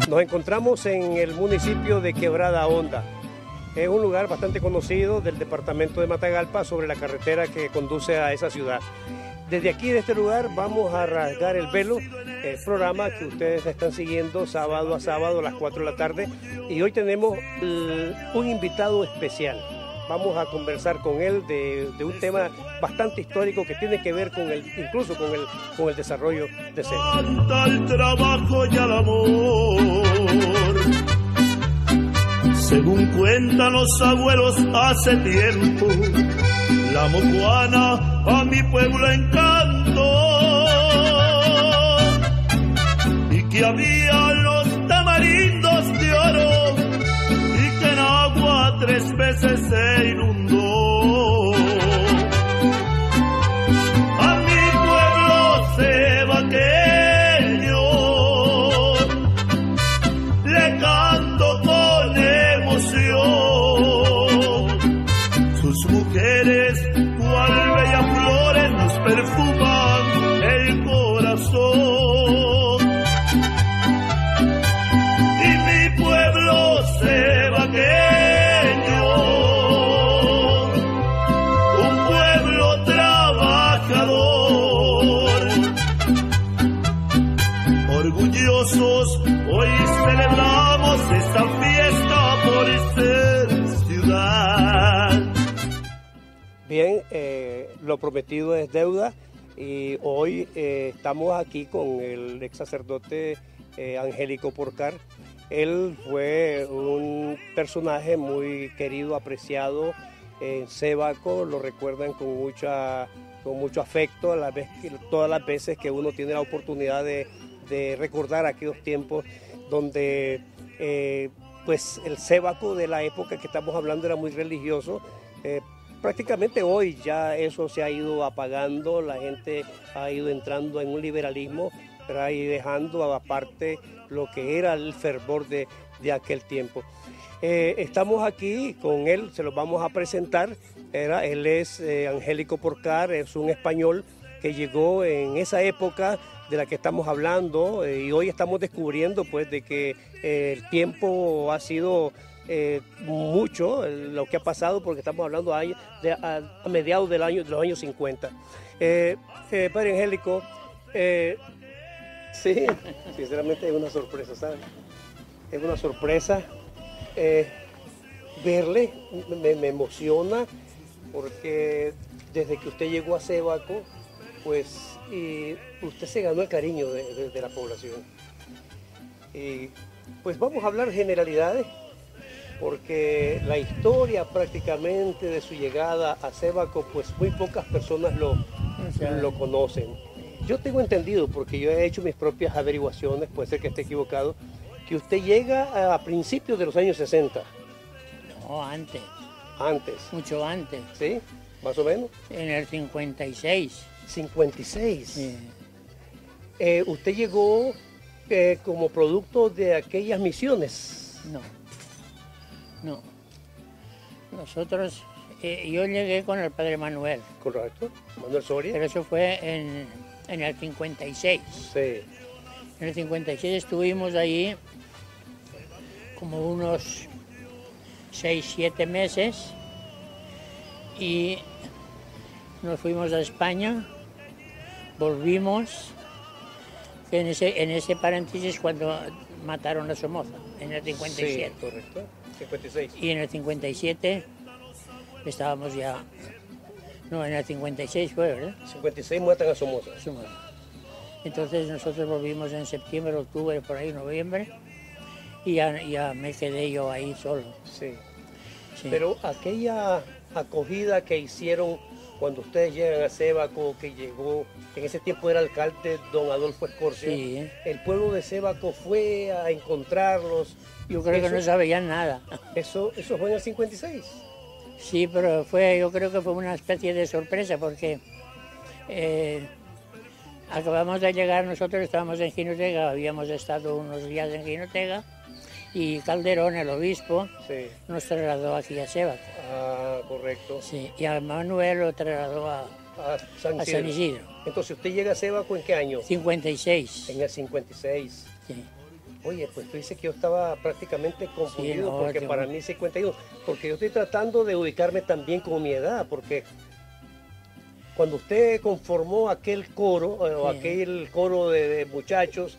Nos encontramos en el municipio de Quebrada Honda. Es un lugar bastante conocido del departamento de Matagalpa sobre la carretera que conduce a esa ciudad. Desde aquí, de este lugar, vamos a rasgar el velo, el programa que ustedes están siguiendo sábado a sábado a las 4 de la tarde. Y hoy tenemos un invitado especial. Vamos a conversar con él de un tema bastante histórico que tiene que ver con incluso con el desarrollo de Seva. Al trabajo y al amor. Según cuentan los abuelos hace tiempo, la mocuana a mi pueblo encantó, y que había los tamarindos de oro, y que en agua 3 veces se inundó. A mi pueblo cebaqueño le canto con emoción. Sus mujeres, cual bellas flores, nos perfuman el corazón. Y mi pueblo cebaqueño, un pueblo trabajador, orgullosos hoy celebramos esta fiesta por ser ciudad. Bien, lo prometido es deuda y hoy estamos aquí con el ex sacerdote Angélico Porcar. Él fue un personaje muy querido, apreciado en Sébaco, lo recuerdan con mucho afecto todas las veces que uno tiene la oportunidad de recordar aquellos tiempos donde pues el Sébaco de la época que estamos hablando era muy religioso. Prácticamente hoy ya eso se ha ido apagando, la gente ha ido entrando en un liberalismo, pero y dejando aparte lo que era el fervor de aquel tiempo. Estamos aquí con él, se lo vamos a presentar. Él es Angélico Porcar, es un español que llegó en esa época de la que estamos hablando, y hoy estamos descubriendo pues de que el tiempo ha sido mucho lo que ha pasado, porque estamos hablando a mediados de los años 50. Padre Angélico, sí, sinceramente es una sorpresa, ¿sabes? Es una sorpresa verle, me emociona, porque desde que usted llegó a Sébaco, pues usted se ganó el cariño de la población. Y pues vamos a hablar generalidades, porque la historia prácticamente de su llegada a Sébaco, pues muy pocas personas lo conocen. Yo tengo entendido, porque yo he hecho mis propias averiguaciones, puede ser que esté equivocado, que usted llega a principios de los años 60. No, antes. Antes. Mucho antes. ¿Sí? ¿Más o menos? En el 56. 56. Sí. ¿Usted llegó como producto de aquellas misiones? No. No. Nosotros, yo llegué con el padre Manuel. Correcto. Manuel Soria. Pero eso fue en el 56. Sí. En el 56 estuvimos allí como unos 6-7 meses y nos fuimos a España, volvimos, en ese paréntesis cuando mataron a Somoza, en el 57. Sí, correcto, 56. Y en el 57 estábamos ya, no, en el 56 fue, ¿verdad? 56 matan a Somoza. Somoza. Entonces nosotros volvimos en septiembre, octubre, por ahí, noviembre, y ya me quedé yo ahí solo. Sí. Sí. Pero aquella acogida que hicieron cuando ustedes llegan a Sébaco, que llegó, en ese tiempo era alcalde don Adolfo Escorcia, Sí. el pueblo de Sébaco fue a encontrarlos. Yo creo que no sabían nada. Eso fue en el 56. Sí, pero yo creo que fue una especie de sorpresa porque acabamos de llegar, nosotros estábamos en Jinotega, habíamos estado unos días en Jinotega y Calderón, el obispo, Sí. nos trasladó aquí a Sébaco. Ah, correcto. Sí, y a Manuel lo trasladó a San Isidro. San Isidro. Entonces, ¿usted llega a Sébaco en qué año? 56. En el 56. Sí. Oye, pues tú dices que yo estaba prácticamente confundido, no, porque para mí 51, porque yo estoy tratando de ubicarme también con mi edad, porque cuando usted conformó aquel coro, o Sí. aquel coro de muchachos,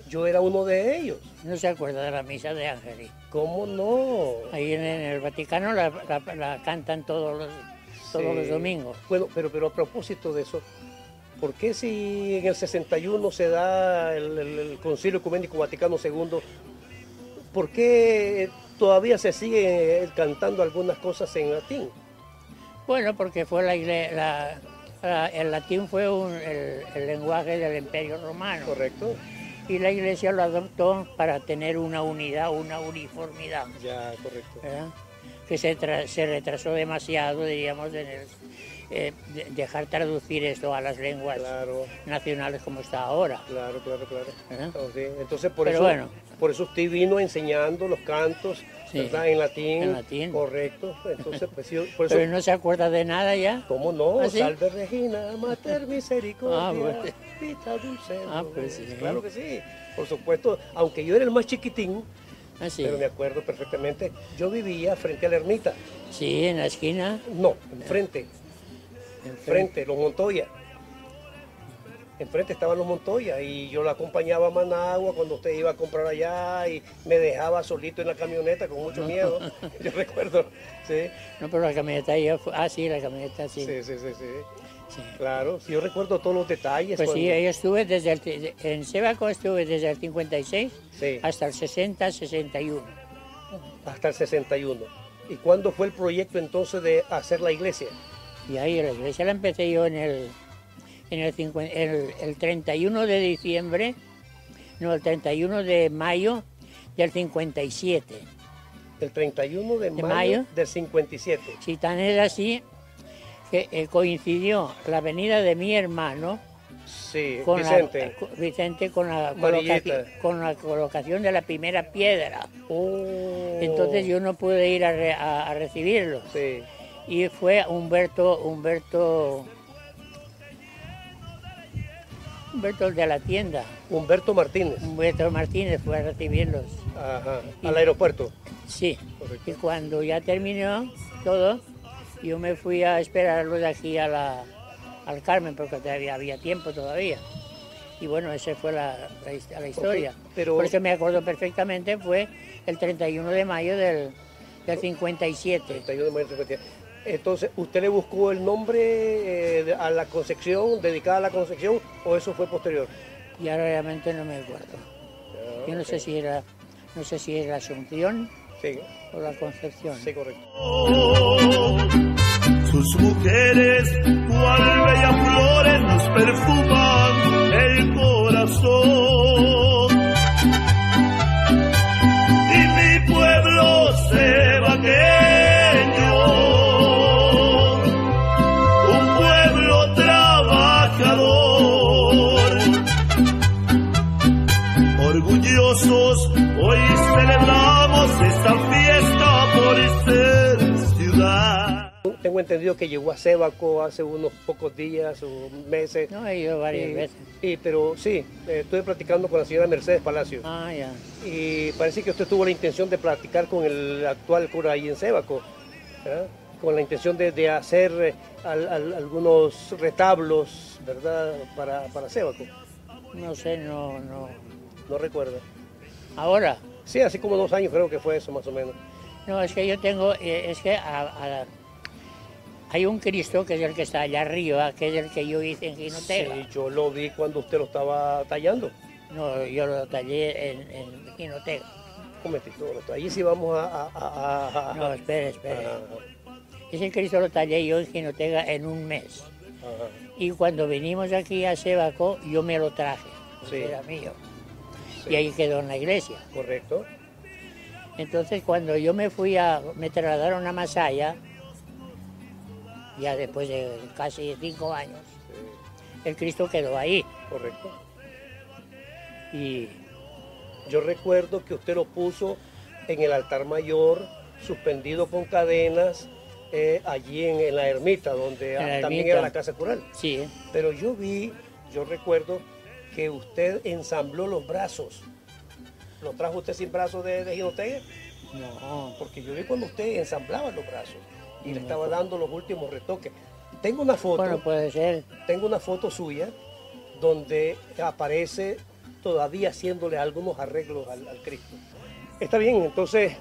yo era uno de ellos. ¿No se acuerda de la misa de Ángeles? ¿Cómo no? Ahí en el Vaticano la cantan todos Sí. los domingos. Bueno, pero a propósito de eso, ¿por qué si en el 61 se da el Concilio Ecuménico Vaticano II, por qué todavía se sigue cantando algunas cosas en latín? Bueno, porque fue el latín fue el lenguaje del Imperio Romano. ¿Correcto? Y la Iglesia lo adoptó para tener una unidad, una uniformidad, Ya, correcto. ¿verdad? Que se retrasó demasiado, diríamos, dejar traducir esto a las lenguas Claro, nacionales como está ahora. claro. ¿verdad? Entonces por Pero eso, bueno. por eso usted vino enseñando los cantos, Sí, ¿verdad? En latín. en latín. Correcto. Entonces, pues, sí, por eso, Pero no se acuerda de nada ya. ¿cómo no? ¿Ah, sí? Salve Regina, Mater Misericordia, Ah, bueno. Vita Dulcedo. Ah, pues sí. Claro que sí, por supuesto, aunque yo era el más chiquitín, Así. pero me acuerdo perfectamente, yo vivía frente a la ermita, Sí, en la esquina. no, enfrente, los Montoya. Enfrente estaban los Montoya y yo la acompañaba a Managua cuando usted iba a comprar allá y me dejaba solito en la camioneta con mucho miedo. Yo recuerdo, sí. No, pero la camioneta ya fue. Ah, sí, la camioneta sí. Sí. Sí. Claro, sí, yo recuerdo todos los detalles. Pues sí, cuando- yo estuve en Sébaco estuve desde el 56 Sí. hasta el 60-61. Hasta el 61. ¿Y cuándo fue el proyecto entonces de hacer la iglesia? Y ahí la iglesia la empecé yo el 31 de diciembre, no, el 31 de mayo del 57. El 31 de mayo mayo. del 57. Si tan es así, que coincidió la venida de mi hermano Sí, con Vicente. Vicente con la, Amarillita. con la colocación de la primera piedra. Oh. Entonces yo no pude ir a recibirlo. Sí. Y fue Humberto el de la tienda. Humberto Martínez. Humberto Martínez fue a recibirlos. Ajá. Y- Al aeropuerto. Sí. Correcto. Y cuando ya terminó todo, yo me fui a esperarlo de aquí al Carmen, porque todavía había tiempo todavía. Y bueno, esa fue la historia. pero- Por eso me acuerdo perfectamente, fue el 31 de mayo del 57. 31 de mayo del 57. Entonces, ¿usted le buscó el nombre a la Concepción, dedicada a la Concepción, o eso fue posterior? Y ahora realmente no me acuerdo. Yo no sé si era la Asunción Sí, o la Concepción. sí, correcto. Sus mujeres, cual bellas flores, nos perfuman el corazón. Y mi pueblo cebaqueño, un pueblo trabajador, orgullosos hoy celebramos esta fiesta por ser ciudad. Tengo entendido que llegó a Sébaco hace unos pocos días o meses. No, he ido varias Y- veces. pero sí, estuve platicando con la señora Mercedes Palacio. Ah, ya. Y parece que usted tuvo la intención de platicar con el actual cura ahí en Sébaco, ¿verdad? Con la intención de hacer algunos retablos, ¿verdad? Para Sébaco. No sé, no. No recuerdo. Ahora, Sí, así como 2 años creo que fue eso más o menos. no, es que yo tengo, hay un Cristo que es el que está allá arriba, que es el que yo hice en Jinotega. Sí, yo lo vi cuando usted lo estaba tallando. No, yo lo tallé en Jinotega. Un momentito, ahí sí vamos a... No, espere. Ajá, Ese Cristo lo tallé yo en Jinotega en un mes. ajá. Y cuando vinimos aquí a Sébaco, yo me lo traje, porque Sí. era mío. Sí. Y ahí quedó en la iglesia. Correcto. Entonces cuando yo me trasladaron a Masaya, ya después de casi 5 años, el Cristo quedó ahí. Correcto. Y Yo recuerdo que usted lo puso en el altar mayor, suspendido con cadenas, allí en la ermita, donde En la también ermita. era la casa cural. sí, Pero yo recuerdo que usted ensambló los brazos ¿Lo trajo usted sin brazos de jinotega? No. Porque yo vi cuando usted ensamblaba los brazos y le estaba dando los últimos retoques. Tengo una foto. Bueno, puede ser. Tengo una foto suya donde aparece todavía haciéndole algunos arreglos al Cristo. Está bien, entonces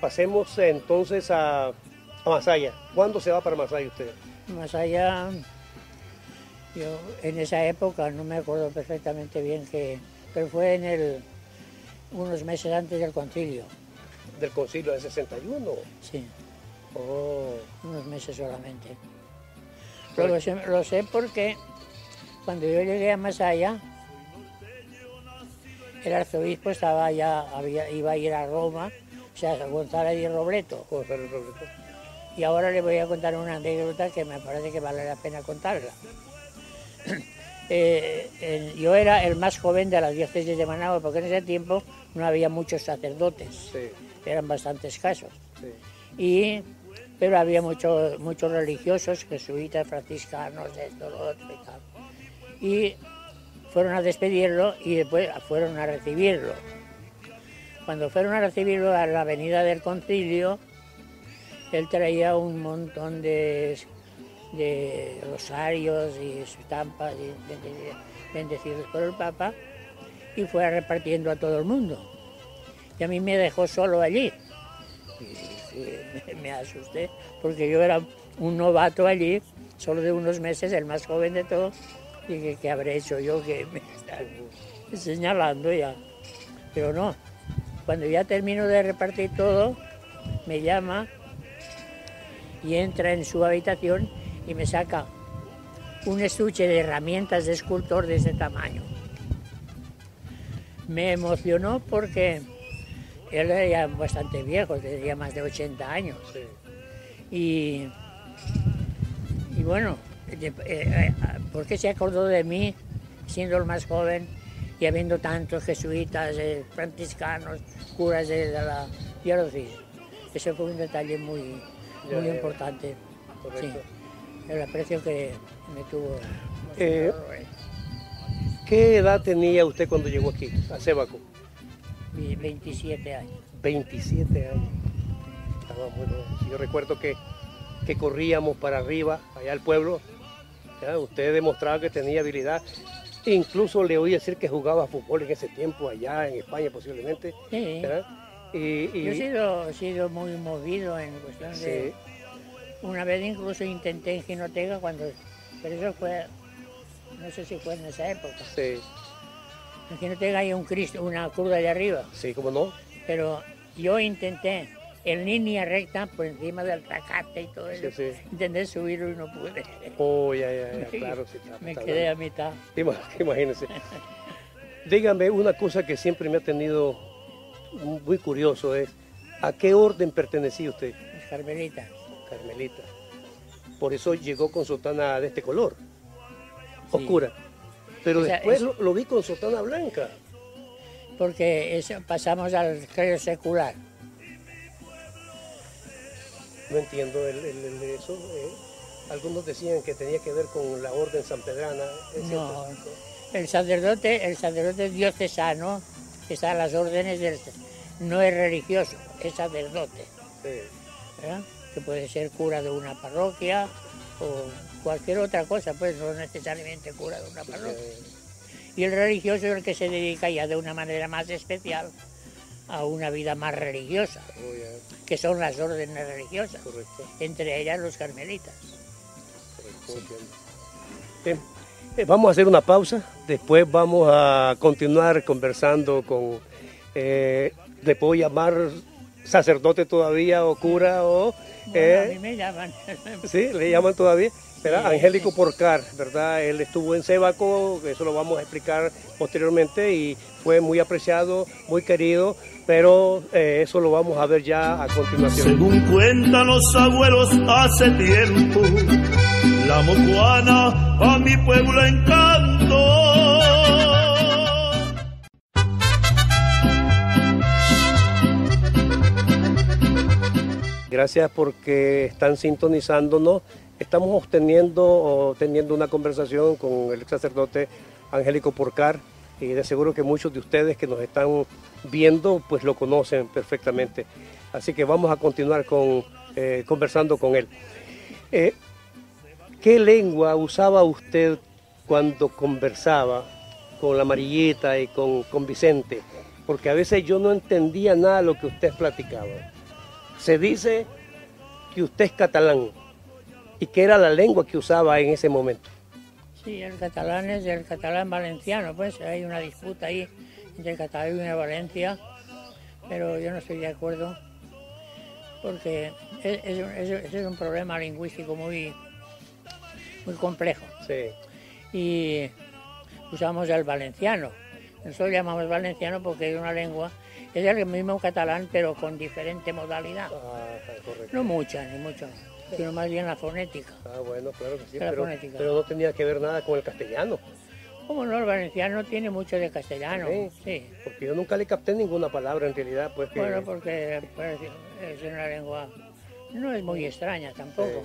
pasemos entonces a Masaya. ¿Cuándo se va para Masaya usted? Masaya, yo en esa época no me acuerdo perfectamente bien pero fue unos meses antes del concilio. ¿Del concilio del 61? Sí. Oh. Unos meses solamente. Lo sé porque cuando yo llegué a Masaya, el arzobispo iba a ir a Roma, o sea, a González y Robleto. González Robleto. Y ahora le voy a contar una anécdota que me parece que vale la pena contarla. Yo era el más joven de la diócesis de Managua, porque en ese tiempo no había muchos sacerdotes, sí. Eran bastante escasos. Sí. Pero había muchos religiosos, jesuitas, franciscanos, esto, lo otro y tal. Y fueron a despedirlo y después fueron a recibirlo. Cuando fueron a recibirlo a la avenida del Concilio, él traía un montón de rosarios y estampas bendecidos por el Papa y fue repartiendo a todo el mundo. Y a mí me dejó solo allí. Y me asusté porque yo era un novato allí, solo de unos meses, el más joven de todos. Y dije, ¿qué habré hecho yo que me están señalando ya? Pero no, cuando ya termino de repartir todo, me llama y entra en su habitación y me saca un estuche de herramientas de escultor de ese tamaño. Me emocionó porque él era ya bastante viejo, tenía más de 80 años. Sí. Y bueno, ¿por qué se acordó de mí siendo el más joven y habiendo tantos jesuitas, franciscanos, curas de la diócesis? Ese fue un detalle muy importante. Sí, el aprecio que me tuvo. ¿Qué edad tenía usted cuando llegó aquí, a Sébaco? 27 años. 27 años. Estaba muy joven. Yo recuerdo que corríamos para arriba, allá al pueblo. ¿Ya? Usted demostraba que tenía habilidad. Incluso le oí decir que jugaba fútbol en ese tiempo, allá en España posiblemente. Sí. Yo he sido muy movido en cuestión de... Una vez incluso intenté en Jinotega, pero eso fue, no sé si fue en esa época. Sí. En Jinotega hay un Cristo, una cruz allá arriba. Sí, ¿cómo no? Pero yo intenté en línea recta por encima del zacate y todo eso. Sí. Intenté subirlo y no pude. Oh, ya, claro. Sí, me quedé a mitad. Imagínense. Dígame una cosa que siempre me ha tenido muy curioso, es ¿a qué orden pertenecía usted? Los carmelitas. Carmelita. Por eso llegó con sotana de este color, oscura. Pero después lo vi con sotana blanca. Porque pasamos al credo secular. No entiendo eso. Algunos decían que tenía que ver con la orden sanpedrana. No, el sacerdote diocesano está a las órdenes no es religioso, es sacerdote. Sí. ¿Verdad? Que puede ser cura de una parroquia o cualquier otra cosa, pues no necesariamente cura de una parroquia. Y el religioso es el que se dedica ya de una manera más especial a una vida más religiosa, que son las órdenes religiosas, entre ellas los carmelitas. Bien, vamos a hacer una pausa, después vamos a continuar conversando con, le puedo llamar sacerdote todavía o cura o... Bueno, a mí me llaman. Sí, le llaman todavía. ¿Verdad? Sí, Angélico Porcar, ¿verdad? Él estuvo en Sébaco, eso lo vamos a explicar posteriormente y fue muy apreciado, muy querido, pero eso lo vamos a ver ya a continuación. Según cuentan los abuelos hace tiempo, la mocuana a mi pueblo encantó. Gracias porque están sintonizándonos. Estamos teniendo una conversación con el sacerdote Angélico Porcar. y de seguro que muchos de ustedes que nos están viendo pues lo conocen perfectamente. Así que vamos a continuar conversando con él. ¿Qué lengua usaba usted cuando conversaba con la Amarillita y con Vicente? Porque a veces yo no entendía nada de lo que usted platicaba. Se dice que usted es catalán y que era la lengua que usaba en ese momento. Sí, el catalán es el catalán valenciano, pues hay una disputa ahí entre Cataluña y Valencia, pero yo no estoy de acuerdo porque es un problema lingüístico muy complejo. Sí. Y usamos el valenciano. Nosotros llamamos valenciano porque es una lengua, es el mismo catalán pero con diferente modalidad. Correcto. No mucha, ni mucho, sino más bien la fonética. Bueno, claro que sí, Fonética. pero no tenía que ver nada con el castellano. ¿Cómo no? El valenciano tiene mucho de castellano, sí. Porque yo nunca le capté ninguna palabra en realidad. Pues que... Bueno, porque es una lengua, no es muy extraña tampoco,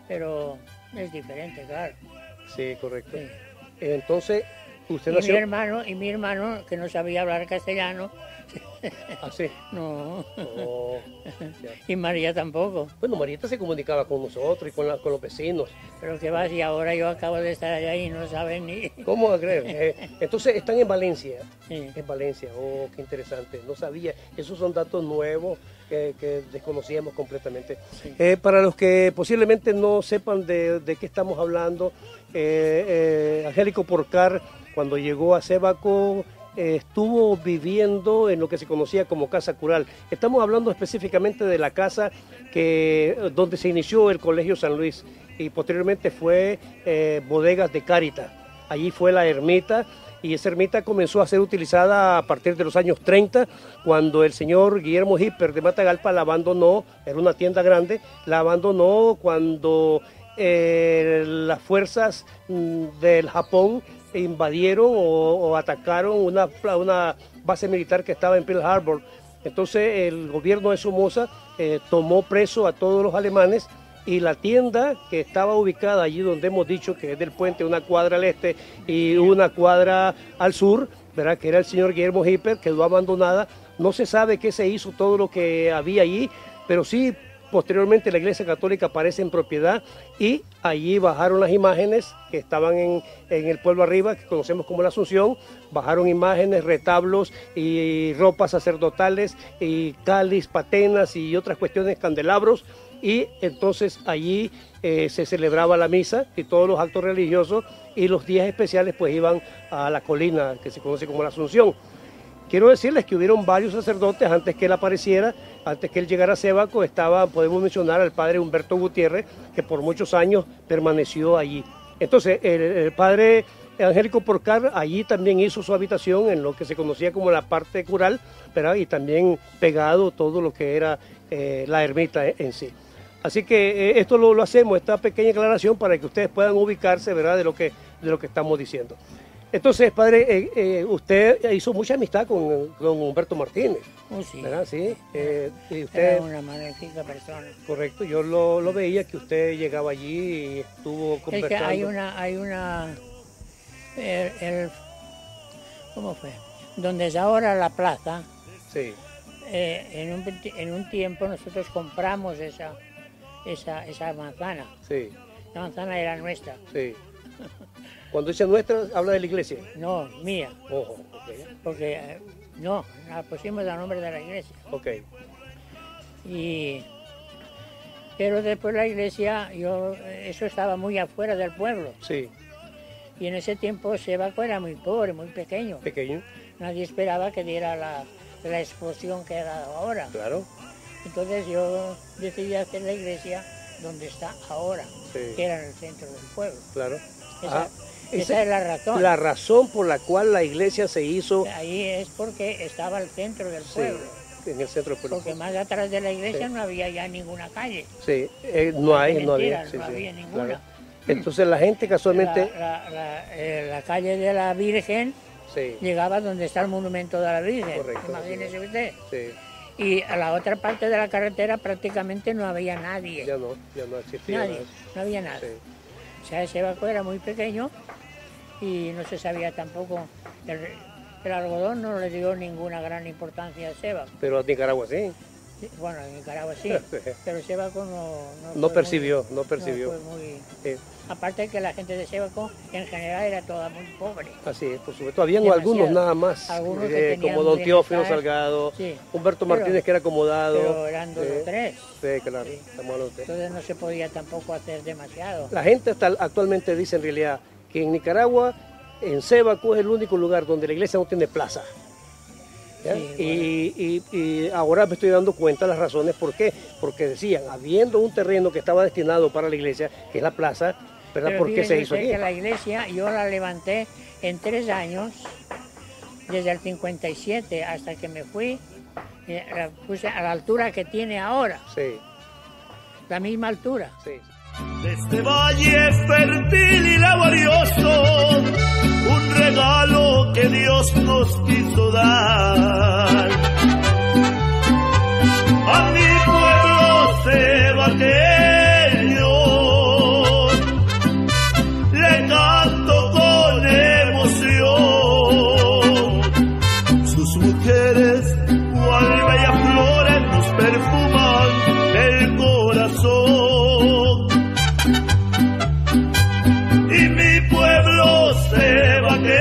pero es diferente, claro. Sí, correcto. Sí. Entonces, usted y nació... mi hermano, que no sabía hablar castellano. ¿Ah, sí? No. Oh, y María tampoco. Bueno, Marieta se comunicaba con nosotros y con los vecinos. Pero qué va, si ahora yo acabo de estar allá y no saben ni... ¿Cómo va a creer? Entonces, están en Valencia. Sí. En Valencia. Oh, qué interesante. No sabía. Esos son datos nuevos que desconocíamos completamente. Sí. Para los que posiblemente no sepan de qué estamos hablando, Angélico Porcar, cuando llegó a Sébaco, estuvo viviendo en lo que se conocía como Casa Cural. Estamos hablando específicamente de la casa donde se inició el Colegio San Luis y posteriormente fue Bodegas de Cáritas. Allí fue la ermita y esa ermita comenzó a ser utilizada a partir de los años 30, cuando el señor Guillermo Hipper de Matagalpa la abandonó. Era una tienda grande, la abandonó cuando las fuerzas del Japón invadieron o atacaron una base militar que estaba en Pearl Harbor. Entonces el gobierno de Somoza tomó preso a todos los alemanes y la tienda que estaba ubicada allí donde hemos dicho que es del puente, una cuadra al este y una cuadra al sur, ¿verdad? Que era el señor Guillermo Hipper, quedó abandonada. No se sabe qué se hizo, todo lo que había allí, pero sí posteriormente la Iglesia Católica aparece en propiedad y allí bajaron las imágenes que estaban en el pueblo arriba, que conocemos como la Asunción. Bajaron imágenes, retablos y ropas sacerdotales y cáliz, patenas y otras cuestiones, candelabros, y entonces allí se celebraba la misa y todos los actos religiosos, y los días especiales pues iban a la colina que se conoce como la Asunción. Quiero decirles que hubieron varios sacerdotes antes que él apareciera, antes que él llegara a Sébaco. Podemos mencionar al padre Humberto Gutiérrez, que por muchos años permaneció allí. Entonces, el padre Angélico Porcar allí también hizo su habitación en lo que se conocía como la parte cural, ¿verdad? Y también pegado todo lo que era la ermita en sí. Así que esto lo hacemos, esta pequeña aclaración, para que ustedes puedan ubicarse, ¿verdad?, de lo que estamos diciendo. Entonces, padre, usted hizo mucha amistad con Humberto Martínez. Oh, sí. ¿Verdad? Sí. Y usted, era una magnífica persona. Correcto, yo lo veía que usted llegaba allí y estuvo conversando. Es que hay una ¿cómo fue? Donde es ahora la plaza. Sí. En un tiempo nosotros compramos esa manzana. Sí. La manzana era nuestra. Sí. Cuando dice nuestra, habla de la iglesia. No, mía. Ojo, okay. Porque no, la pusimos a nombre de la iglesia. Ok. Pero después la iglesia, eso estaba muy afuera del pueblo. Sí. Y en ese tiempo Sébaco era muy pobre, muy pequeño. Pequeño. Nadie esperaba que diera la explosión que ha dado ahora. Claro. Entonces yo decidí hacer la iglesia donde está ahora, Sí. que era en el centro del pueblo. Claro. Esa es la razón. La razón por la cual la iglesia se hizo... Ahí es porque estaba al centro del pueblo. Sí, en el centro del pueblo. Porque más atrás de la iglesia Sí. no había ya ninguna calle. Sí, no había. No había ninguna. Claro. Entonces la gente casualmente... La calle de la Virgen Sí. llegaba donde está el monumento de la Virgen. Correcto. Imagínese usted. Sí. Y a la otra parte de la carretera prácticamente no había nadie. Ya no existía. Nadie, no había nada. Sí. O sea, ese Sébaco era muy pequeño y no se sabía tampoco, el algodón no le dio ninguna gran importancia a Sébaco. Pero a Nicaragua sí. Sí, bueno, en Nicaragua sí, pero Sébaco no percibió. No fue muy... Sí. Aparte que la gente de Sébaco en general era toda muy pobre. Así es, por supuesto. Habían algunos nada más, algunos que como don Teófilo bienestar, Salgado, sí, Humberto Martínez, que era acomodado. Pero eran 2 o 3. Sí, claro, Sí. estamos hablando de 3. Entonces no se podía tampoco hacer demasiado. La gente actualmente dice en realidad que en Nicaragua, en Sébaco, es el único lugar donde la iglesia no tiene plaza. Sí, y ahora me estoy dando cuenta de las razones por qué. Porque decían, habiendo un terreno que estaba destinado para la iglesia, que es la plaza, ¿verdad? Pero ¿Por qué se hizo aquí? Que la iglesia yo la levanté en 3 años, desde el 57 hasta que me fui, la puse a la altura que tiene ahora. Sí. La misma altura. Sí. De este valle fértil y laborioso, un regalo que Dios nos quiso dar. A mi pueblo cebaqueño le canto con emoción. Sus mujeres, cual bellas flores, nos perfuman el corazón. Y mi pueblo cebaqueño,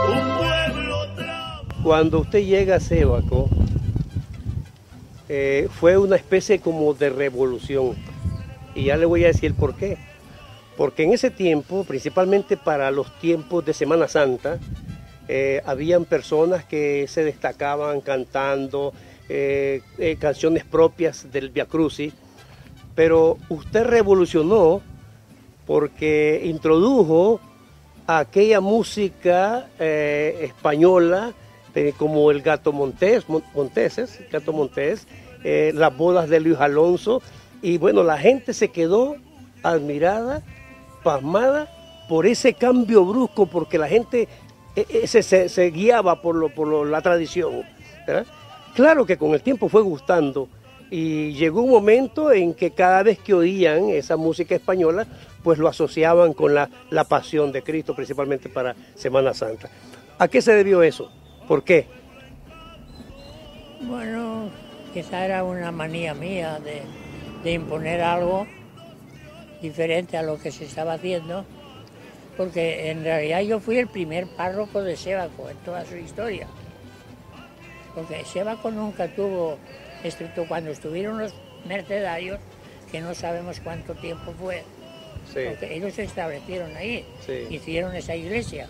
un pueblo Cuando usted llega a Sébaco, fue una especie como de revolución. Y ya le voy a decir por qué. Porque en ese tiempo, principalmente para los tiempos de Semana Santa, habían personas que se destacaban cantando canciones propias del Via Crucis. Pero usted revolucionó porque introdujo aquella música española como el Gato Montés, las bodas de Luis Alonso, y bueno, la gente se quedó admirada, pasmada por ese cambio brusco, porque la gente se guiaba por la tradición, ¿verdad? Claro que con el tiempo fue gustando. Y llegó un momento en que cada vez que oían esa música española, pues lo asociaban con la pasión de Cristo, principalmente para Semana Santa. ¿A qué se debió eso? ¿Por qué? Bueno, quizá era una manía mía de imponer algo diferente a lo que se estaba haciendo, porque en realidad yo fui el primer párroco de Sébaco en toda su historia. Porque Sébaco nunca tuvo, excepto cuando estuvieron los mercedarios, que no sabemos cuánto tiempo fue, sí, porque ellos se establecieron ahí, sí, hicieron esa iglesia,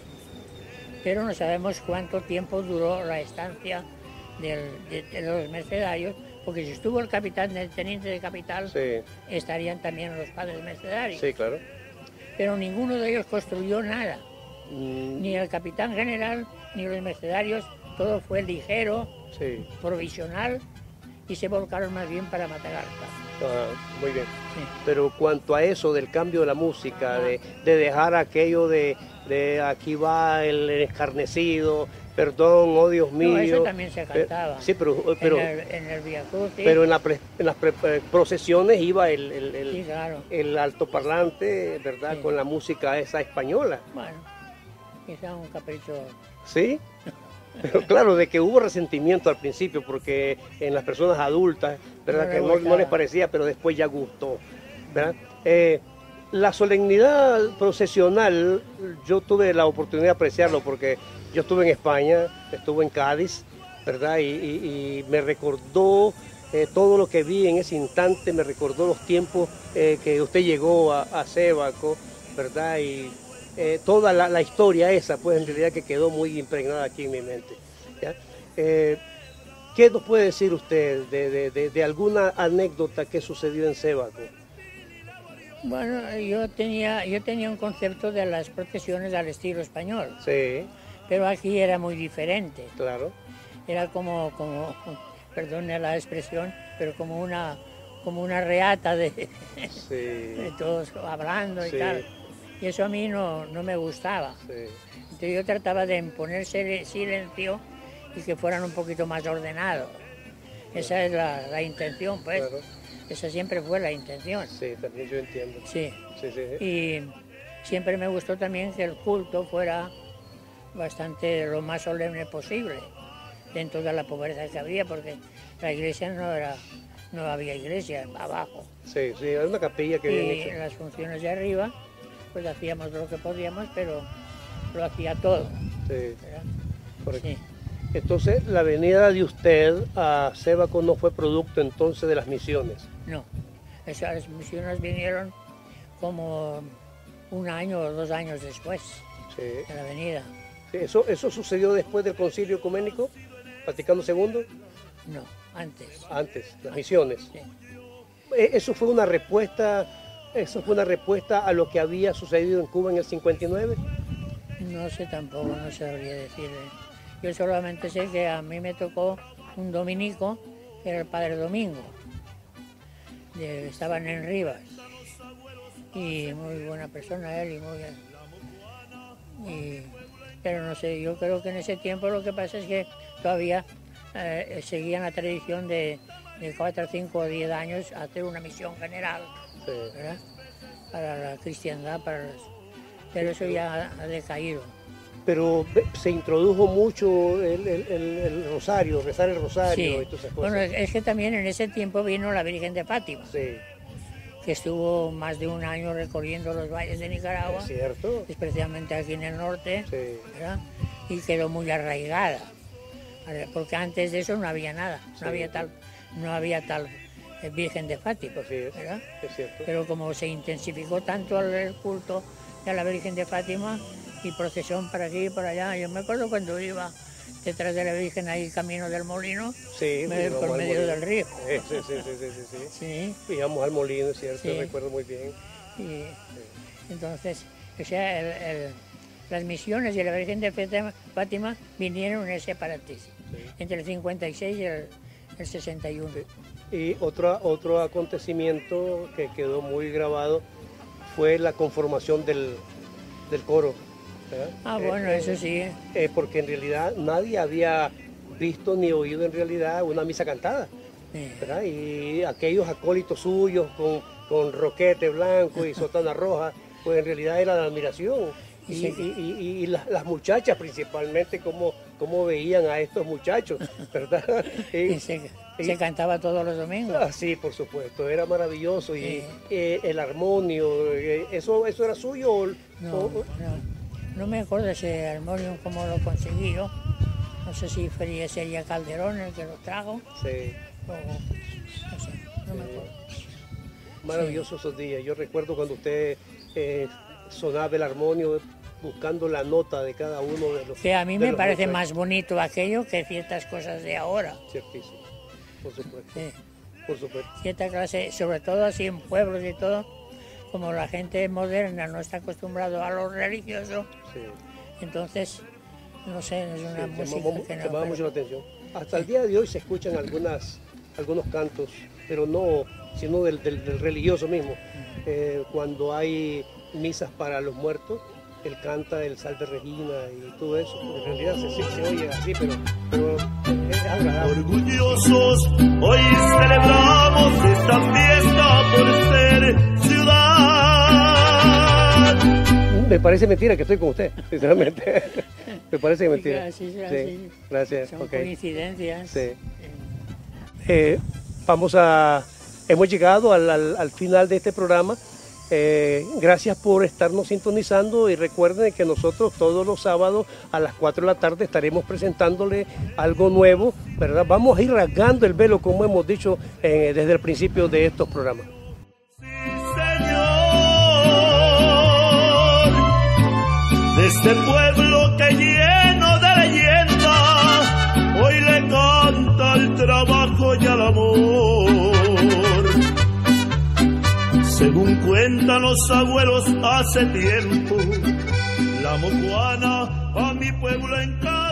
pero no sabemos cuánto tiempo duró la estancia de los mercedarios, porque si estuvo el capitán, el teniente de capital, sí, estarían también los padres mercedarios. Sí, claro. Pero ninguno de ellos construyó nada, ni el capitán general, ni los mercedarios. Todo fue ligero, sí, provisional, y se volcaron más bien para Matagalpa. Muy bien. Sí. Pero cuanto a eso del cambio de la música, de dejar aquello de aquí va el escarnecido, perdón, oh Dios mío. No, eso también se cantaba. Sí, pero en el Via Crucis. Pero en las procesiones iba sí, claro, el altoparlante, ¿verdad? Sí. Con la música esa española. Bueno, quizá un capricho. ¿Sí? Pero claro, de que hubo resentimiento al principio, porque en las personas adultas, ¿verdad? Que no les parecía, pero después ya gustó, ¿verdad? La solemnidad procesional, yo tuve la oportunidad de apreciarlo, porque yo estuve en España, estuve en Cádiz, ¿verdad? Y me recordó todo lo que vi en ese instante, me recordó los tiempos que usted llegó a Sébaco, ¿verdad? Y toda la historia esa, pues en realidad que quedó muy impregnada aquí en mi mente, ¿ya? ¿Qué nos puede decir usted de alguna anécdota que sucedió en Sébaco? Bueno, yo tenía un concepto de las procesiones al estilo español, sí, pero aquí era muy diferente. Claro. Era como perdone la expresión, pero como una reata de todos hablando y sí, tal. Y eso a mí no me gustaba. Sí. Entonces yo trataba de imponerse silencio y que fueran un poquito más ordenados. Esa es la intención, pues. Claro. Esa siempre fue la intención. Sí, también yo entiendo. Sí. Sí, sí. Y siempre me gustó también que el culto fuera bastante lo más solemne posible, dentro de la pobreza que había, porque la iglesia no había iglesia abajo. Sí, sí, era una capilla que habían Y hecho. las funciones de arriba, pues hacíamos lo que podíamos, pero lo hacía todo. Sí, ¿Verdad? correcto. Sí. Entonces, la venida de usted a Sébaco no fue producto entonces de las misiones. No, esas misiones vinieron como 1 año o 2 años después Sí. de la venida. Sí, ¿eso sucedió después del Concilio Ecuménico, Vaticano II? No, antes. Antes, las misiones. Sí. ¿Eso fue una respuesta a lo que había sucedido en Cuba en el 59? No sé tampoco, no sabría decirle. Yo solamente sé que a mí me tocó un dominico, que era el Padre Domingo. Estaban en Rivas. Y muy buena persona él, pero no sé, yo creo que en ese tiempo lo que pasa es que todavía seguían la tradición de 4, 5 o 10 años hacer una misión general, Sí. ¿verdad? Para la cristiandad, pero eso ya ha decaído. Pero se introdujo mucho el rosario, rezar el rosario y todas esas cosas. Bueno, es que también en ese tiempo vino la Virgen de Fátima, Sí, que estuvo más de 1 año recorriendo los valles de Nicaragua, es cierto. especialmente aquí en el norte, Sí. ¿verdad? Y quedó muy arraigada, porque antes de eso no había nada, Sí. no había tal Virgen de Fátima, Así es, ¿verdad? es cierto. Pero como se intensificó tanto el culto de la Virgen de Fátima y procesión para aquí y para allá, yo me acuerdo cuando iba detrás de la Virgen ahí camino del molino, Sí, íbamos por al medio molino. del río. Sí. Sí, Íbamos al molino, es cierto, Sí. recuerdo muy bien. y entonces, o sea, las misiones de la Virgen de Fátima vinieron en ese paratísimo, entre el 56 y el 61. Y otro acontecimiento que quedó muy grabado fue la conformación del coro. ¿verdad? Ah, bueno, eso sí. Porque en realidad nadie había visto ni oído en realidad una misa cantada. Sí. ¿verdad? Y aquellos acólitos suyos con roquete blanco y sotana roja, pues en realidad era la admiración. Y las muchachas principalmente, cómo veían a estos muchachos, ¿verdad? Y se cantaba todos los domingos. Ah, sí, por supuesto, era maravilloso. Y el armonio, ¿eso era suyo? No me acuerdo ese armonio cómo lo conseguí yo. No sé si sería Calderón el que lo trajo. Sí. No sé, no me acuerdo. Maravillosos esos días. Yo recuerdo cuando usted sonaba el armonio buscando la nota de cada uno de los... Que a mí me parece muchachos. más bonito aquello que ciertas cosas de ahora. Ciertísimo, por supuesto. Sí. Por supuesto. Cierta clase, sobre todo así en pueblos y todo, como la gente moderna no está acostumbrado a lo religioso, Sí. entonces, no sé, es una música que no... llamaba mucho la atención. Hasta el día de hoy se escuchan algunos cantos, pero no, sino del religioso mismo. Cuando hay misas para los muertos, él canta el Salve Regina y todo eso. En realidad se oye así, pero es agradable. Orgullosos, hoy celebramos esta fiesta por ser ciudad. Me parece mentira que estoy con usted, sinceramente. Me parece mentira. Sí, Sí, gracias. son Okay. coincidencias. Sí. Hemos llegado al final de este programa. Gracias por estarnos sintonizando y recuerden que nosotros todos los sábados a las 4 de la tarde estaremos presentándole algo nuevo, ¿verdad? Vamos a ir rasgando el velo como hemos dicho desde el principio de estos programas. Sí, Señor, de este pueblo que lleno de leyenda, hoy le canta el trabajo y al amor. Según cuentan los abuelos hace tiempo, la mocuana a mi pueblo encanta.